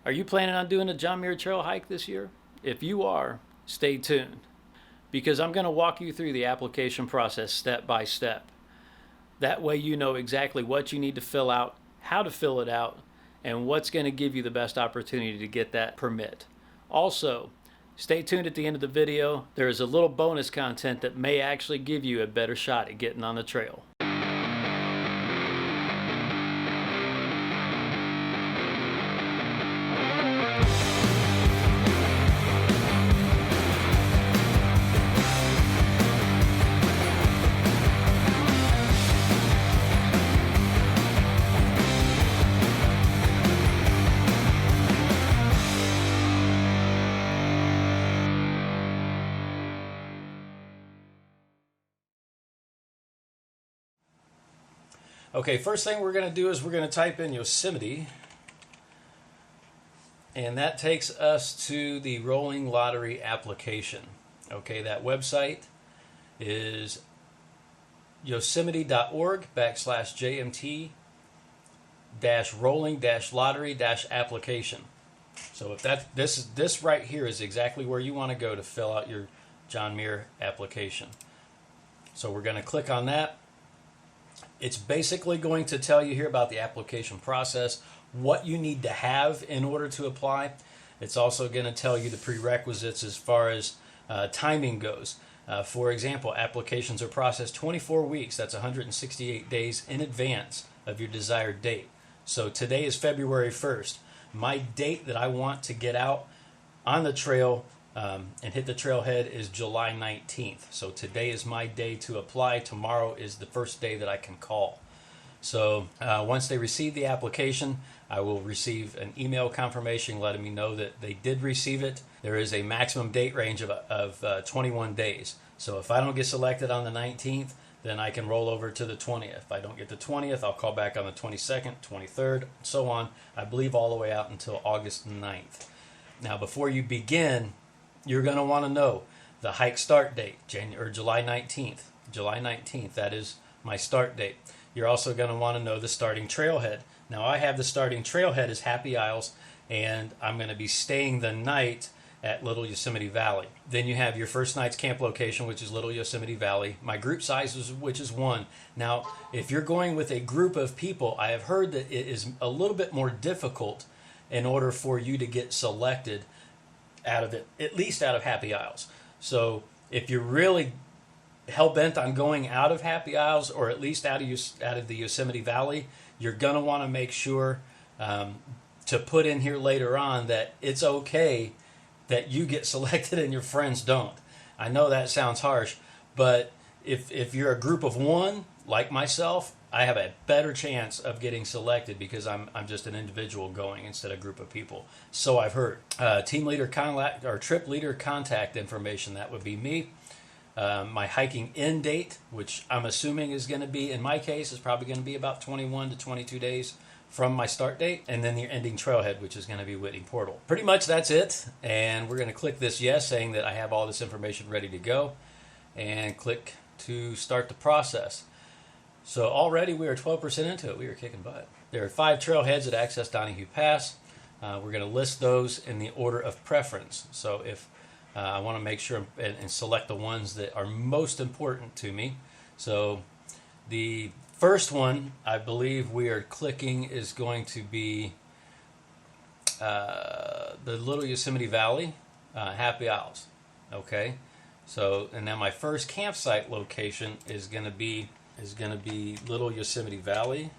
Are you planning on doing a John Muir trail hike this year? If you are, stay tuned because I'm going to walk you through the application process step by step. That way you know exactly what you need to fill out, how to fill it out, and what's going to give you the best opportunity to get that permit. Also, stay tuned at the end of the video. There is a little bonus content that may actually give you a better shot at getting on the trail. Okay, first thing we're going to do is we're going to type in Yosemite, and that takes us to the rolling lottery application. Okay, that website is yosemite.org/JMT-rolling-lottery-application. So if this right here is exactly where you want to go to fill out your John Muir application. So we're going to click on that. It's basically going to tell you here about the application process, what you need to have in order to apply. It's also going to tell you the prerequisites as far as timing goes. For example, applications are processed 24 weeks. That's 168 days in advance of your desired date. So today is February 1st. My date that I want to get out on the trail and hit the trailhead is July 19th. So today is my day to apply. Tomorrow is the first day that I can call. So once they receive the application, I will receive an email confirmation letting me know that they did receive it. There is a maximum date range of 21 days. So if I don't get selected on the 19th, then I can roll over to the 20th. If I don't get the 20th, I'll call back on the 22nd, 23rd, and so on. I believe all the way out until August 9th. Now, before you begin, you're going to want to know the hike start date, July 19th. July 19th, that is my start date. You're also going to want to know the starting trailhead. Now, I have the starting trailhead as Happy Isles, and I'm going to be staying the night at Little Yosemite Valley. Then you have your first night's camp location, which is Little Yosemite Valley. My group size, which is 1. Now, if you're going with a group of people, I have heard that it is a little bit more difficult in order for you to get selected out of it, at least out of Happy Isles. So if you're really hell-bent on going out of Happy Isles, or at least out of the Yosemite Valley, you're going to want to make sure to put in here later on that it's okay that you get selected and your friends don't. I know that sounds harsh, but if you're a group of 1, like myself, I have a better chance of getting selected because I'm just an individual going instead of a group of people. So I've heard. Team leader contact or trip leader contact information, that would be me. My hiking end date, which I'm assuming is going to be, in my case, is probably going to be about 21 to 22 days from my start date. And then the ending trailhead, which is going to be Whitney Portal. Pretty much that's it. And we're going to click this yes, saying that I have all this information ready to go. And click to start the process. So already we are 12% into it. We are kicking butt. There are 5 trailheads that access Donahue Pass. We're going to list those in the order of preference. So if I want to make sure and select the ones that are most important to me. So the first one I believe we are clicking is going to be the Little Yosemite Valley, Happy Isles. Okay. So, and then my first campsite location is going to be Little Yosemite Valley.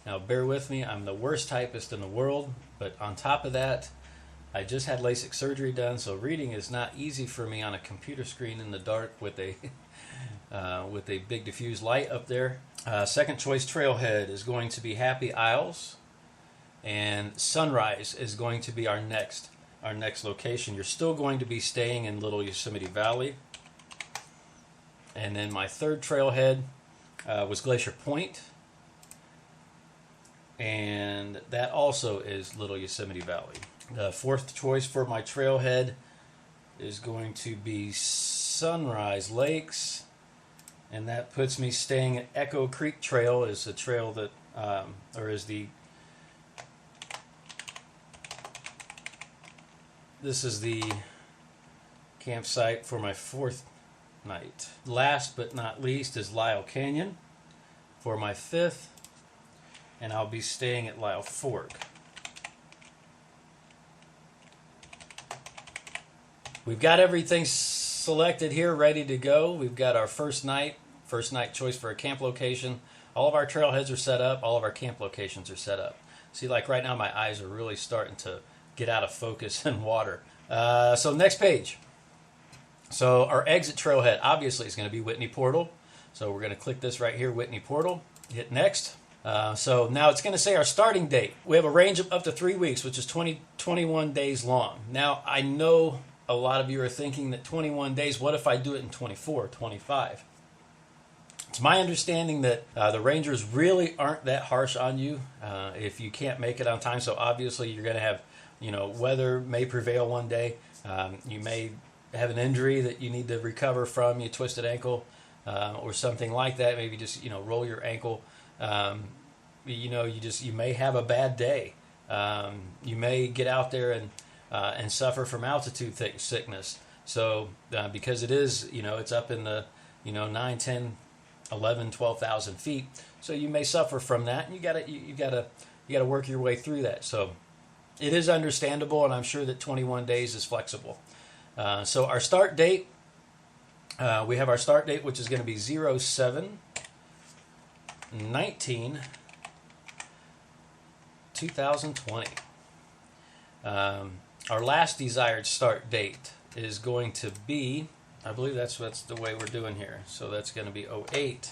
Now, bear with me. I'm the worst typist in the world, but on top of that, I just had LASIK surgery done, so reading is not easy for me on a computer screen in the dark with a big diffuse light up there. Second choice trailhead is going to be Happy Isles, and Sunrise is going to be our next location. You're still going to be staying in Little Yosemite Valley. And then my third trailhead was Glacier Point, and that also is Little Yosemite Valley. The fourth choice for my trailhead is going to be Sunrise Lakes, and that puts me staying at Echo Creek Trail. Is a trail that, or is the This is the campsite for my 4th night. Last but not least is Lyle Canyon for my 5th, and I'll be staying at Lyle Fork. We've got everything selected here, ready to go. We've got our first night choice for a camp location. All of our trailheads are set up. All of our camp locations are set up. See, like right now, my eyes are really starting to get out of focus in water. So next page. So our exit trailhead, obviously, is going to be Whitney Portal. So we're going to click this right here, Whitney Portal. Hit next. So now it's going to say our starting date. We have a range of up to 3 weeks, which is 21 days long. Now, I know a lot of you are thinking that 21 days, what if I do it in 24, 25? It's my understanding that the rangers really aren't that harsh on you if you can't make it on time. So obviously you're going to have, weather may prevail one day. You may have an injury that you need to recover from, you twisted ankle or something like that. Maybe just, roll your ankle. You may have a bad day. You may get out there and suffer from altitude sickness. So because it is, it's up in the, 9, 10, 11, 12,000 feet. So you may suffer from that, and you gotta work your way through that. So it is understandable, and I'm sure that 21 days is flexible. So our start date, we have our start date, which is going to be 07/19/2020. Our last desired start date is going to be, I believe that's the way we're doing here. So that's going to be 08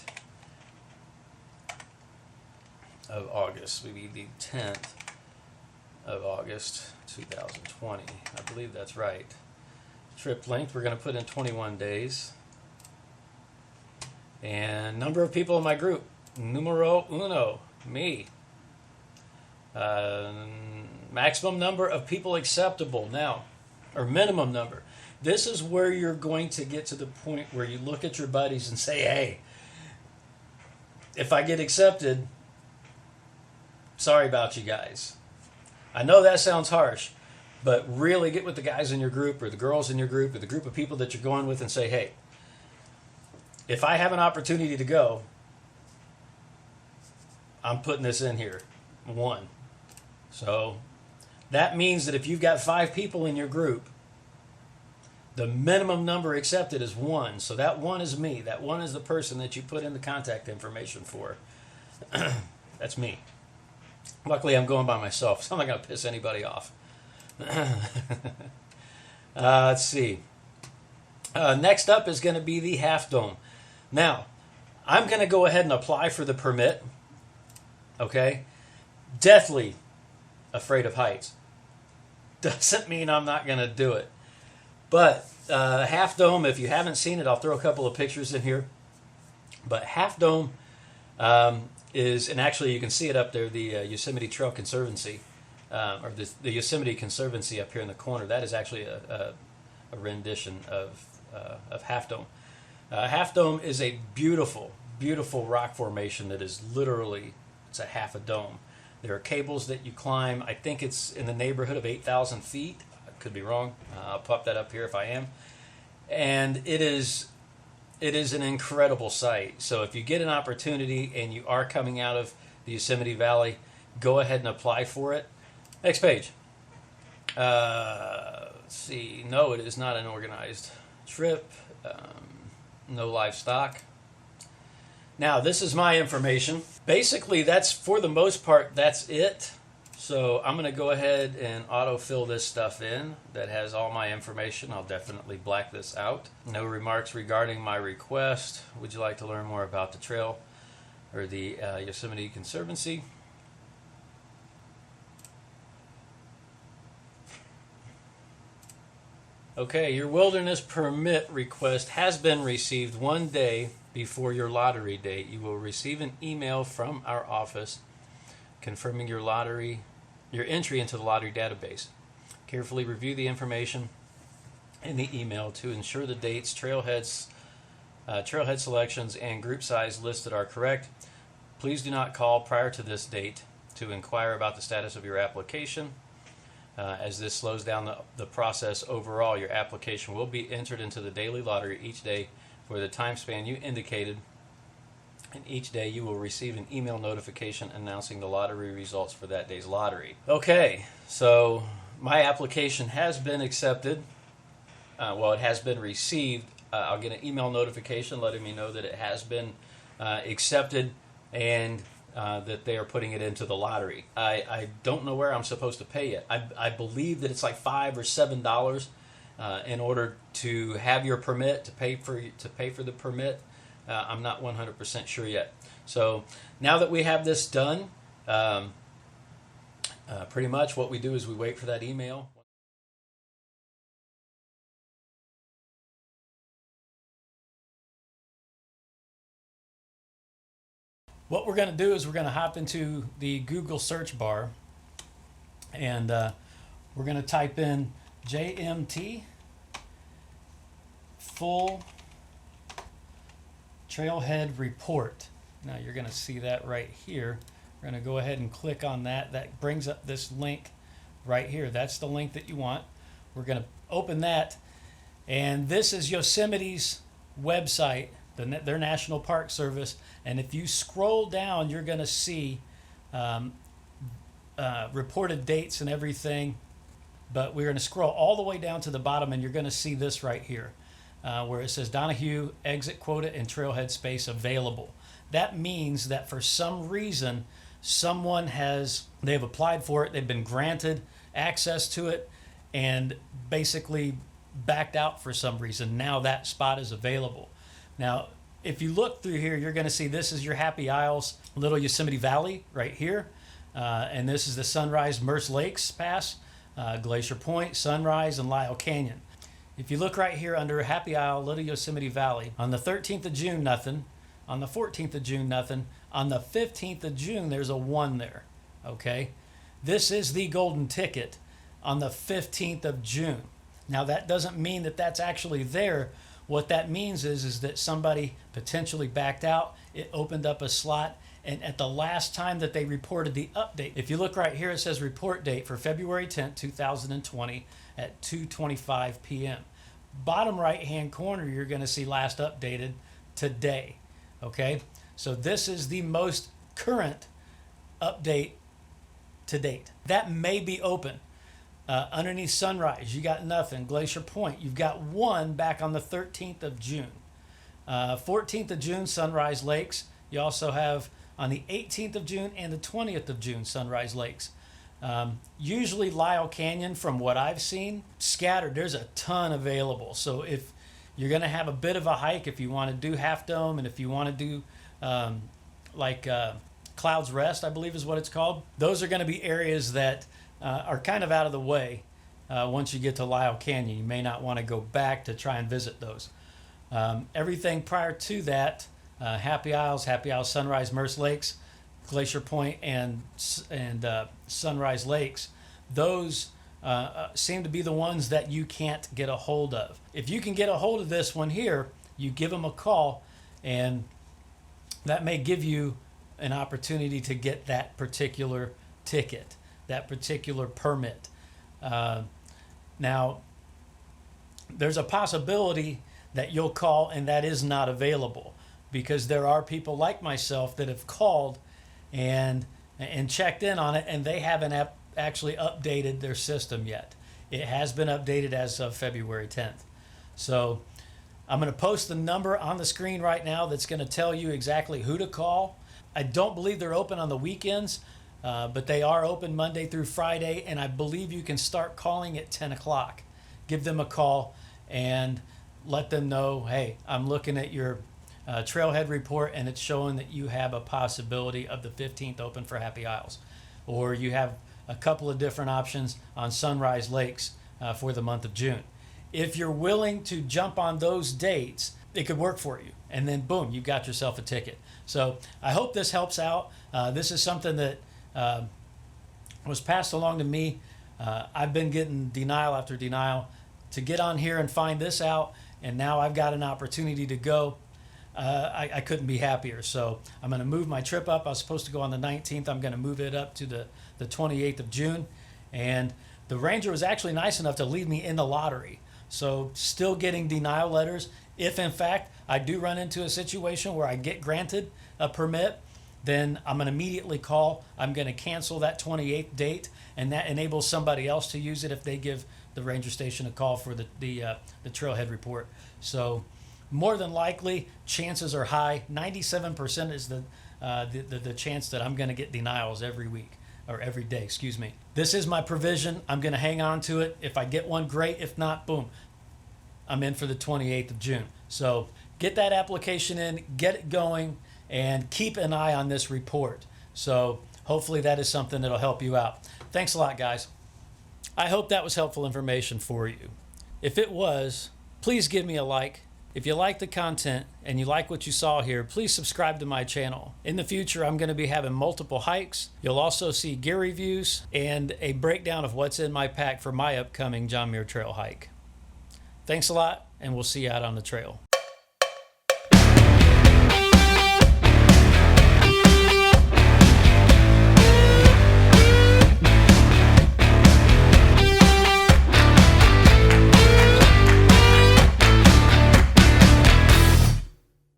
of August. Maybe the 10th of August 2020. I believe that's right. Trip length, we're going to put in 21 days. And number of people in my group, numero uno, me. Maximum number of people acceptable now, or minimum number. This is where you're going to get to the point where you look at your buddies and say, hey, if I get accepted, sorry about you guys. I know that sounds harsh, but really get with the guys in your group or the girls in your group or the group of people that you're going with and say, hey, if I have an opportunity to go, I'm putting this in here. 1. So that means that if you've got 5 people in your group, the minimum number accepted is 1. So that 1 is me. That 1 is the person that you put in the contact information for. That's me. Luckily, I'm going by myself, so I'm not going to piss anybody off. Let's see. Next up is going to be the Half Dome. Now, I'm going to go ahead and apply for the permit. Okay? Deathly afraid of heights. Doesn't mean I'm not going to do it. But Half Dome, if you haven't seen it, I'll throw a couple of pictures in here. But Half Dome is, and actually you can see it up there, the Yosemite Trail Conservancy, or the Yosemite Conservancy up here in the corner. That is actually a rendition of Half Dome. Half Dome is a beautiful, beautiful rock formation that is literally, it's a half a dome. There are cables that you climb. I think it's in the neighborhood of 8,000 feet. I could be wrong. I'll pop that up here if I am. And it is an incredible sight. So if you get an opportunity and you are coming out of the Yosemite Valley, go ahead and apply for it. Next page. Let's see. No, it is not an organized trip. No livestock. Now, this is my information. Basically, that's, for the most part, that's it. So I'm going to go ahead and autofill this stuff in. That has all my information. I'll definitely black this out. No remarks regarding my request. Would you like to learn more about the trail or the Yosemite Conservancy? Okay, your wilderness permit request has been received 1 day before your lottery date. You will receive an email from our office confirming your entry into the lottery database. Carefully review the information in the email to ensure the dates, trailhead selections, and group size listed are correct. Please do not call prior to this date to inquire about the status of your application. as this slows down the process overall. Your application will be entered into the daily lottery each day for the time span you indicated, and each day you will receive an email notification announcing the lottery results for that day's lottery. Okay, so my application has been accepted. Well, it has been received. I'll get an email notification letting me know that it has been accepted and that they are putting it into the lottery. I don't know where I'm supposed to pay it. I believe that it's like $5 or $7 in order to have your permit, to pay for the permit. I'm not 100% sure yet. So now that we have this done, pretty much what we do is we wait for that email. What we're going to do is we're going to hop into the Google search bar, and we're going to type in JMT full trailhead report. Now you're going to see that right here. We're going to go ahead and click on that. That brings up this link right here. That's the link that you want. We're going to open that, and this is Yosemite's website, their National Park Service. And if you scroll down, you're going to see reported dates and everything. But we're going to scroll all the way down to the bottom, and you're going to see this right here, where it says Donahue exit quota and trailhead space available. That means that for some reason, they've applied for it, they've been granted access to it, and basically backed out for some reason. Now that spot is available. Now, if you look through here, you're going to see this is your Happy Isles, Little Yosemite Valley right here. And this is the Sunrise Merce Lakes Pass, Glacier Point, Sunrise, and Lyle Canyon. If you look right here under Happy Isle, Little Yosemite Valley, on the 13th of June, nothing. On the 14th of June, nothing. On the 15th of June, there's a 1 there. Okay? This is the golden ticket on the 15th of June. Now, that doesn't mean that that's actually there. What that means is that somebody potentially backed out, it opened up a slot, and at the last time that they reported the update, if you look right here, it says report date for February 10th, 2020 at 2:25 p.m. Bottom right-hand corner, you're going to see last updated today. Okay? So this is the most current update to date. That may be open. Underneath Sunrise, you got nothing. Glacier Point, you've got 1 back on the 13th of June. 14th of June, Sunrise Lakes. You also have on the 18th of June and the 20th of June, Sunrise Lakes. Usually Lyle Canyon, from what I've seen, scattered. There's a ton available. So if you're going to have a bit of a hike, if you want to do Half Dome, and if you want to do Clouds Rest, I believe is what it's called, those are going to be areas that are kind of out of the way. Once you get to Lyle Canyon, you may not want to go back to try and visit those. Everything prior to that, Happy Isles, Sunrise, Merce Lakes, Glacier Point, and Sunrise Lakes, those seem to be the ones that you can't get a hold of. If you can get a hold of this one here, you give them a call, and that may give you an opportunity to get that particular ticket, that particular permit. Now, there's a possibility that you'll call and that is not available, because there are people like myself that have called and checked in on it, and they haven't actually updated their system yet. It has been updated as of February 10th. So I'm going to post the number on the screen right now that's going to tell you exactly who to call. I don't believe they're open on the weekends, but they are open Monday through Friday, and I believe you can start calling at 10 o'clock. Give them a call and let them know, hey, I'm looking at your trailhead report, and it's showing that you have a possibility of the 15th open for Happy Isles. Or you have a couple of different options on Sunrise Lakes for the month of June. If you're willing to jump on those dates, it could work for you. And then boom, you've got yourself a ticket. So I hope this helps out. This is something that was passed along to me. I've been getting denial after denial to get on here and find this out, and now I've got an opportunity to go. I couldn't be happier. So I'm going to move my trip up. I was supposed to go on the 19th. I'm going to move it up to the 28th of June. And The ranger was actually nice enough to leave me in the lottery. So still getting denial letters. If in fact I do run into a situation where I get granted a permit, then I'm going to immediately call. I'm going to cancel that 28th date, and that enables somebody else to use it if they give the ranger station a call for the trailhead report. So more than likely, chances are high. 97% is the chance that I'm going to get denials every week, or every day, excuse me. This is my provision. I'm going to hang on to it. If I get one, great. If not, boom, I'm in for the 28th of June. So get that application in, get it going, and keep an eye on this report. So hopefully that is something that'll help you out. Thanks a lot, guys. I hope that was helpful information for you. If it was, please give me a like. If you like the content and you like what you saw here, please subscribe to my channel. In the future, I'm going to be having multiple hikes. You'll also see gear reviews and a breakdown of what's in my pack for my upcoming John Muir trail hike. Thanks a lot, and we'll see you out on the trail.